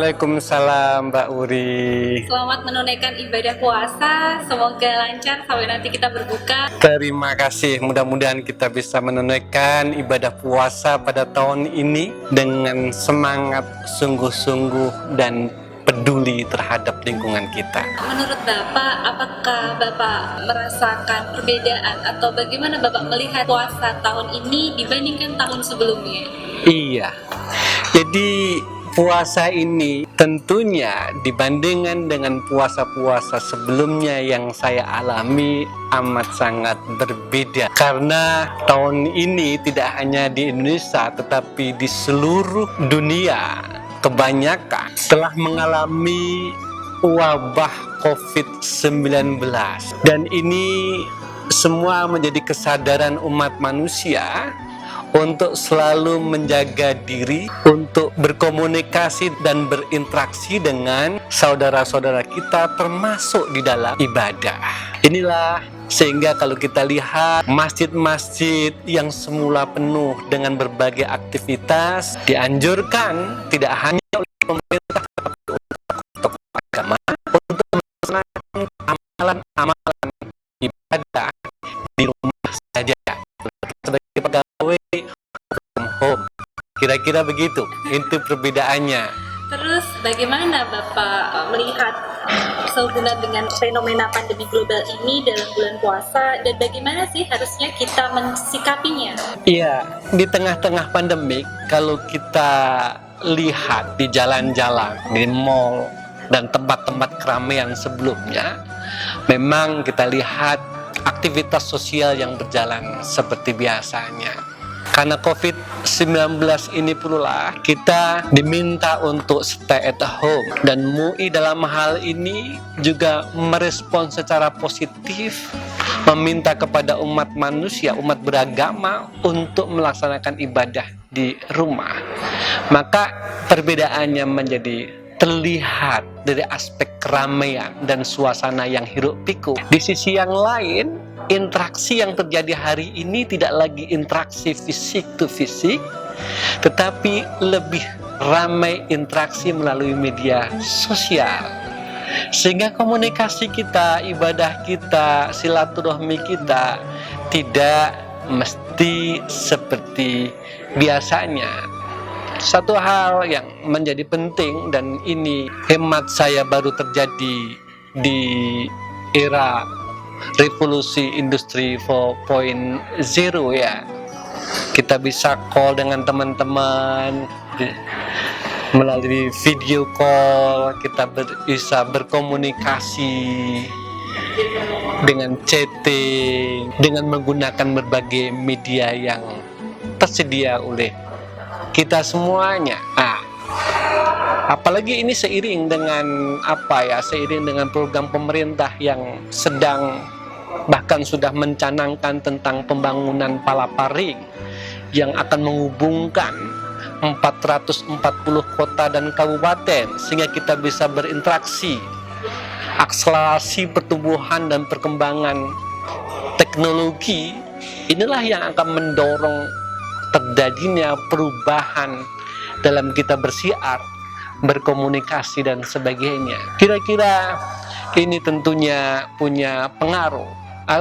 Waalaikumsalam Mbak Uri. Selamat menunaikan ibadah puasa, semoga lancar sampai nanti kita berbuka. Terima kasih, mudah-mudahan kita bisa menunaikan ibadah puasa pada tahun ini dengan semangat sungguh-sungguh dan peduli terhadap lingkungan kita. Menurut Bapak, apakah Bapak merasakan perbedaan atau bagaimana Bapak melihat puasa tahun ini dibandingkan tahun sebelumnya? Iya, jadi puasa ini tentunya dibandingkan dengan puasa-puasa sebelumnya yang saya alami amat sangat berbeda. Karena tahun ini tidak hanya di Indonesia tetapi di seluruh dunia kebanyakan telah mengalami wabah COVID-19. Dan ini semua menjadi kesadaran umat manusia untuk selalu menjaga diri, untuk berkomunikasi dan berinteraksi dengan saudara-saudara kita termasuk di dalam ibadah. Inilah sehingga kalau kita lihat masjid-masjid yang semula penuh dengan berbagai aktivitas dianjurkan tidak hanya oleh pemerintah tetapi untuk agama untuk melaksanakan amalan-amalan ibadah di rumah saja. Sebagai pegawai from home, kira-kira begitu. Itu perbedaannya. Terus bagaimana Bapak melihat sehubungan dengan fenomena pandemi global ini dalam bulan puasa dan bagaimana sih harusnya kita mensikapinya? Iya, di tengah-tengah pandemik kalau kita lihat di jalan-jalan, di mall dan tempat-tempat keramaian sebelumnya, memang kita lihat aktivitas sosial yang berjalan seperti biasanya. Karena COVID-19 ini pula kita diminta untuk stay at home, dan MUI dalam hal ini juga merespon secara positif, meminta kepada umat manusia, umat beragama untuk melaksanakan ibadah di rumah. Maka perbedaannya menjadi terlihat dari aspek keramaian dan suasana yang hiruk pikuk. Di sisi yang lain, interaksi yang terjadi hari ini tidak lagi interaksi fisik to fisik, tetapi lebih ramai interaksi melalui media sosial. Sehingga komunikasi kita, ibadah kita, silaturahmi kita tidak mesti seperti biasanya. Satu hal yang menjadi penting, dan ini hemat saya baru terjadi di era revolusi industri 4.0 ya. Kita bisa call dengan teman-teman melalui video call, kita bisa berkomunikasi dengan chatting, dengan menggunakan berbagai media yang tersedia oleh kita semuanya. Apalagi ini seiring dengan seiring dengan program pemerintah yang sedang bahkan sudah mencanangkan tentang pembangunan Palaparing yang akan menghubungkan 440 kota dan kabupaten sehingga kita bisa berinteraksi. Akselerasi pertumbuhan dan perkembangan teknologi inilah yang akan mendorong terjadinya perubahan dalam kita bersiar, berkomunikasi dan sebagainya. Kira-kira ini tentunya punya pengaruh.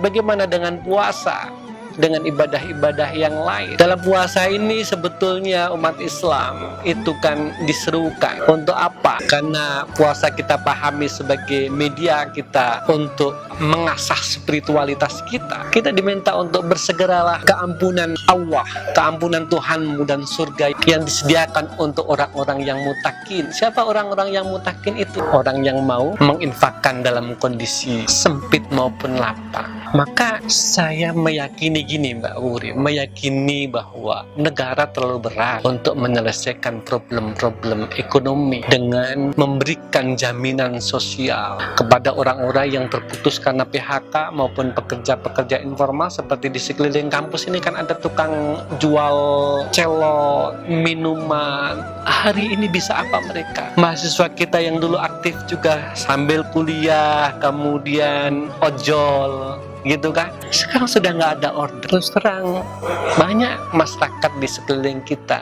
Bagaimana dengan puasa, dengan ibadah-ibadah yang lain? Dalam puasa ini sebetulnya umat Islam itu kan diserukan untuk apa? Karena puasa kita pahami sebagai media kita untuk mengasah spiritualitas kita. Kita diminta untuk bersegeralah keampunan Allah, keampunan Tuhanmu dan surga yang disediakan untuk orang-orang yang mutakin. Siapa orang-orang yang mutakin itu? Orang yang mau menginfakkan dalam kondisi sempit maupun lapang. Maka saya meyakini gini Mbak Uri, meyakini bahwa negara terlalu berat untuk menyelesaikan problem-problem ekonomi dengan memberikan jaminan sosial kepada orang-orang yang terputus karena PHK maupun pekerja-pekerja informal. Seperti di sekeliling kampus ini kan ada tukang jual celok, minuman. Hari ini bisa apa mereka? Mahasiswa kita yang dulu aktif juga sambil kuliah, kemudian ojol, gitu kan, sekarang sudah nggak ada order. Terus terang banyak masyarakat di sekeliling kita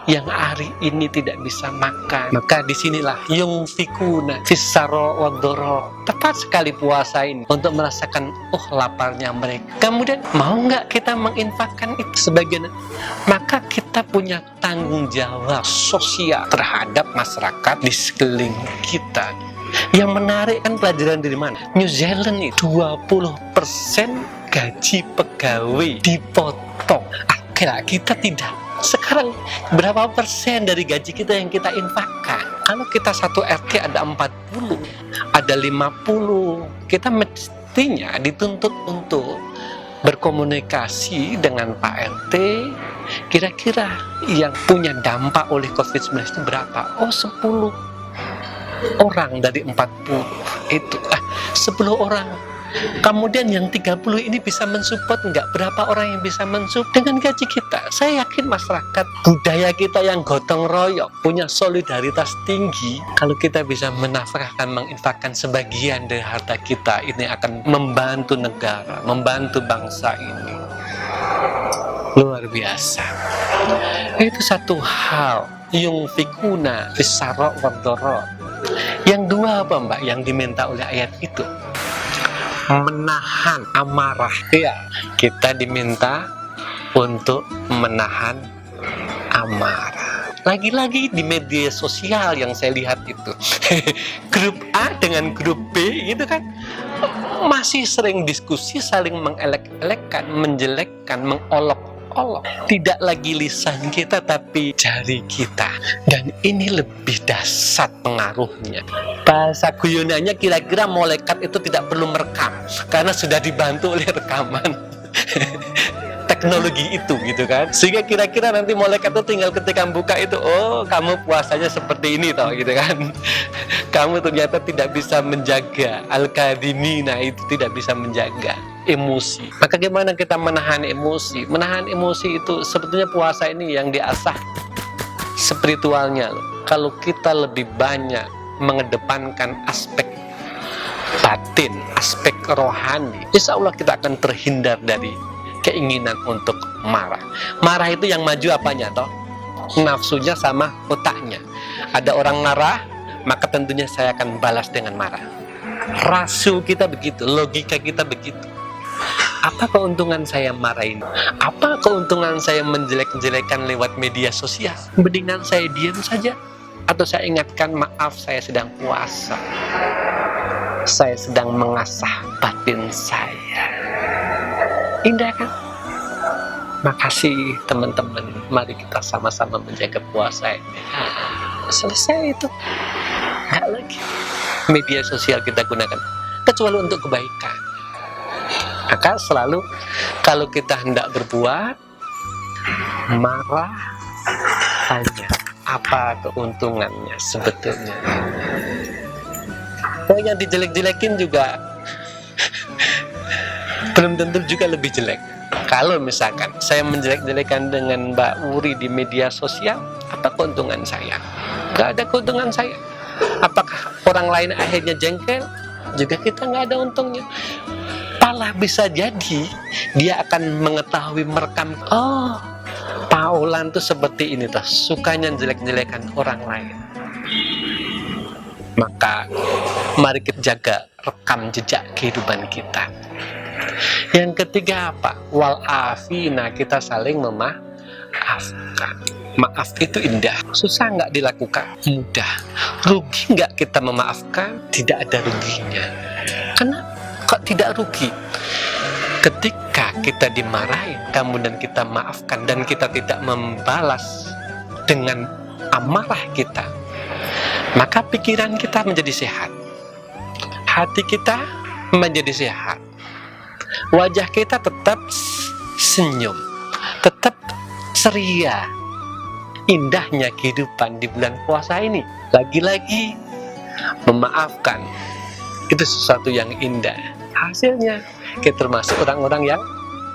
yang hari ini tidak bisa makan. Maka disinilah yung fikuna fisaro wadoro. Tepat sekali puasa ini untuk merasakan laparnya mereka. Kemudian mau nggak kita menginfakkan itu sebagian? Maka kita punya tanggung jawab sosial terhadap masyarakat di sekeliling kita. Yang menarik kan pelajaran dari mana? New Zealand itu 20% gaji pegawai dipotong. Kita tidak. Sekarang berapa persen dari gaji kita yang kita infakkan? Kalau kita satu RT ada 40, ada 50, kita mestinya dituntut untuk berkomunikasi dengan Pak RT. Kira-kira yang punya dampak oleh COVID-19 itu berapa? 10 orang dari 40 itu 10 orang. Kemudian yang 30 ini bisa mensupport nggak? Berapa orang yang bisa mensupport dengan gaji kita? Saya yakin masyarakat budaya kita yang gotong royong, punya solidaritas tinggi. Kalau kita bisa menafkahkan, menginfakkan sebagian dari harta kita, ini akan membantu negara, membantu bangsa ini. Luar biasa. Itu satu hal. Yung fikuna fisaro wadoro. Yang dua apa Mbak yang diminta oleh ayat itu? Menahan amarah. Ya, kita diminta untuk menahan amarah. Lagi-lagi di media sosial yang saya lihat itu grup A dengan grup B gitu kan, masih sering diskusi, saling mengelek-elekkan, menjelekkan, mengolok-olok. Tidak lagi lisan kita tapi jari kita. Dan ini lebih dahsyat pengaruhnya. Bahasa guyonannya kira-kira malaikat itu tidak perlu merekam karena sudah dibantu oleh rekaman teknologi itu gitu kan. Sehingga kira-kira nanti malaikat itu tinggal ketika buka itu, kamu puasanya seperti ini toh gitu kan. Kamu ternyata tidak bisa menjaga al-kadhimina, itu tidak bisa menjaga emosi. Maka gimana kita menahan emosi? Menahan emosi itu sebetulnya puasa ini yang diasah spiritualnya loh. Kalau kita lebih banyak mengedepankan aspek batin, aspek rohani, insya Allah kita akan terhindar dari keinginan untuk marah. Marah itu yang maju apanya toh? Nafsunya sama otaknya. Ada orang marah, maka tentunya saya akan balas dengan marah. Rasu kita begitu, logika kita begitu. Apa keuntungan saya marah ini? Apa keuntungan saya menjelek-jelekan lewat media sosial? Mendingan saya diam saja. Atau saya ingatkan, maaf saya sedang puasa. Saya sedang mengasah batin saya. Indah kan? Makasih teman-teman. Mari kita sama-sama menjaga puasa ini. Selesai itu. Nggak lagi media sosial kita gunakan. Kecuali untuk kebaikan. Maka selalu kalau kita hendak berbuat, marah, tanya apa keuntungannya sebetulnya. Yang dijelek-jelekin juga belum tentu juga lebih jelek. Kalau misalkan saya menjelek-jelekan dengan Mbak Wuri di media sosial, apa keuntungan saya? Gak ada keuntungan saya. Apakah orang lain akhirnya jengkel? Juga kita gak ada untungnya. Malah bisa jadi dia akan mengetahui merekam, Pak Olan tuh seperti ini tuh, sukanya jelek-jelekan orang lain. Maka mari kita jaga rekam jejak kehidupan kita. Yang ketiga apa? Wal afina, kita saling memaafkan. Maaf itu indah. Susah nggak dilakukan? Mudah. Rugi nggak kita memaafkan? Tidak ada ruginya. Kenapa kok tidak rugi? Ketika kita dimarahin, kemudian kita maafkan dan kita tidak membalas dengan amarah kita, maka pikiran kita menjadi sehat, hati kita menjadi sehat, wajah kita tetap senyum, tetap ceria. Indahnya kehidupan di bulan puasa ini. Lagi-lagi memaafkan itu sesuatu yang indah. Hasilnya kita termasuk orang-orang yang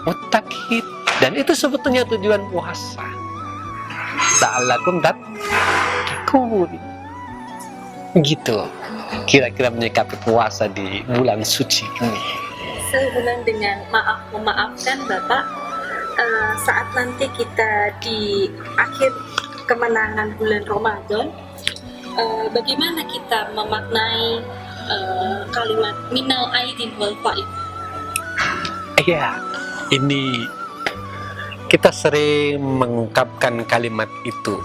muttaqin, dan itu sebetulnya tujuan puasa. La'allakum tattaqun. Gitu kira-kira menyikapi puasa di bulan suci ini. Sehubungan dengan memaafkan Bapak, saat nanti kita di akhir kemenangan bulan Ramadan, bagaimana kita memaknai kalimat minal aidin wal faid? Iya, ini kita sering mengungkapkan kalimat itu.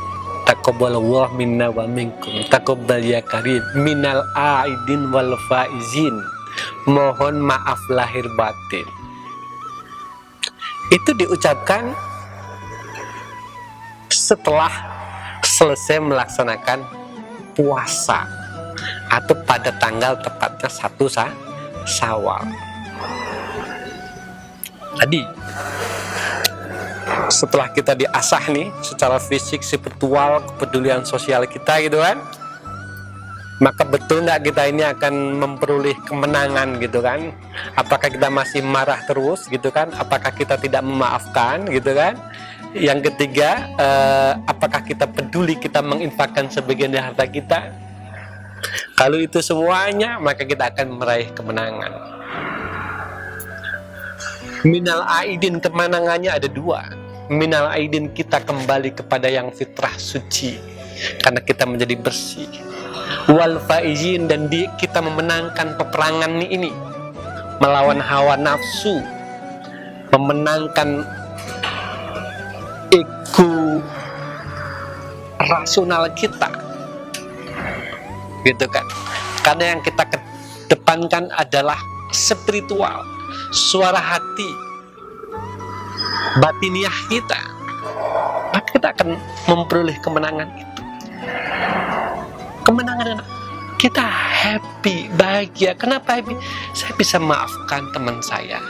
Taqabbalallahu minna wa minkum. Taqabbal ya karim minal aidin wal faizin. Mohon maaf lahir batin. Itu diucapkan setelah selesai melaksanakan puasa atau pada tanggal tepatnya 1 Syawal. Tadi setelah kita diasah nih secara fisik, spiritual, kepedulian sosial kita gitu kan, maka betul nggak kita ini akan memperoleh kemenangan gitu kan? Apakah kita masih marah terus gitu kan? Apakah kita tidak memaafkan gitu kan? Yang ketiga, apakah kita peduli, kita menginfakkan sebagian dari harta kita? Kalau itu semuanya, maka kita akan meraih kemenangan. Minal aidin, kemenangannya ada 2. Minal aidin, kita kembali kepada yang fitrah suci karena kita menjadi bersih. Wal faizin, dan kita memenangkan peperangan ini melawan hawa nafsu, memenangkan ego rasional kita, gitu kan? Karena yang kita kedepankan adalah spiritual, suara hati, batiniah kita, maka kita akan memperoleh kemenangan itu. Kemenangan kita happy, bahagia. Kenapa happy? Saya bisa maafkan teman saya.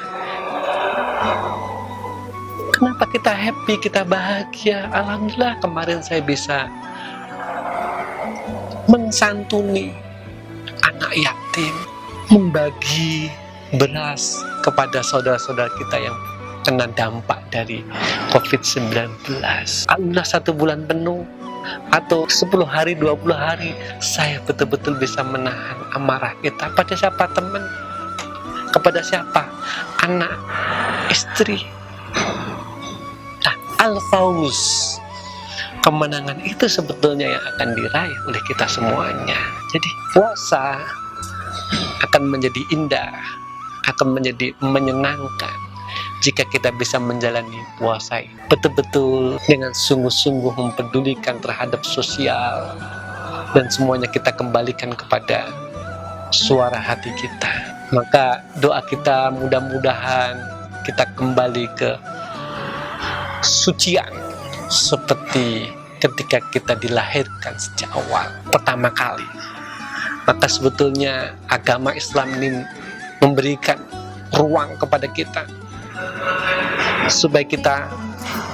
Kenapa kita happy, kita bahagia? Alhamdulillah kemarin saya bisa mensantuni anak yatim, membagi beras kepada saudara-saudara kita yang kena dampak dari COVID-19. Alhamdulillah 1 bulan penuh atau 10 hari, 20 hari saya betul-betul bisa menahan amarah kita. Pada siapa? Teman. Kepada siapa? Anak, istri. Nah, al-fauz, kemenangan itu sebetulnya yang akan diraih oleh kita semuanya. Jadi puasa akan menjadi indah, akan menjadi menyenangkan jika kita bisa menjalani puasa betul-betul dengan sungguh-sungguh mempedulikan terhadap sosial, dan semuanya kita kembalikan kepada suara hati kita. Maka doa kita mudah-mudahan kita kembali ke sucian seperti ketika kita dilahirkan sejak awal pertama kali. Maka sebetulnya agama Islam ini memberikan ruang kepada kita supaya kita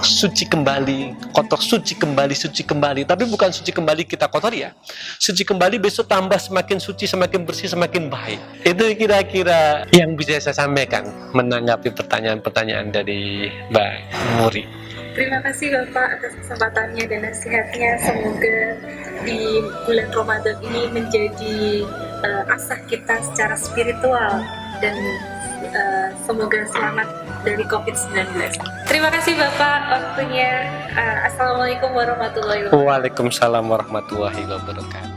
suci kembali, kotor, suci kembali. Tapi bukan suci kembali kita kotor ya. Suci kembali besok tambah semakin suci, semakin bersih, semakin baik. Itu kira-kira yang bisa saya sampaikan menanggapi pertanyaan-pertanyaan dari Mbak Muri. Terima kasih Bapak atas kesempatannya dan nasihatnya. Semoga di bulan Ramadan ini menjadi asah kita secara spiritual, dan semoga selamat dari COVID-19. Terima kasih Bapak waktunya. Assalamualaikum warahmatullahi wabarakatuh. Waalaikumsalam warahmatullahi wabarakatuh.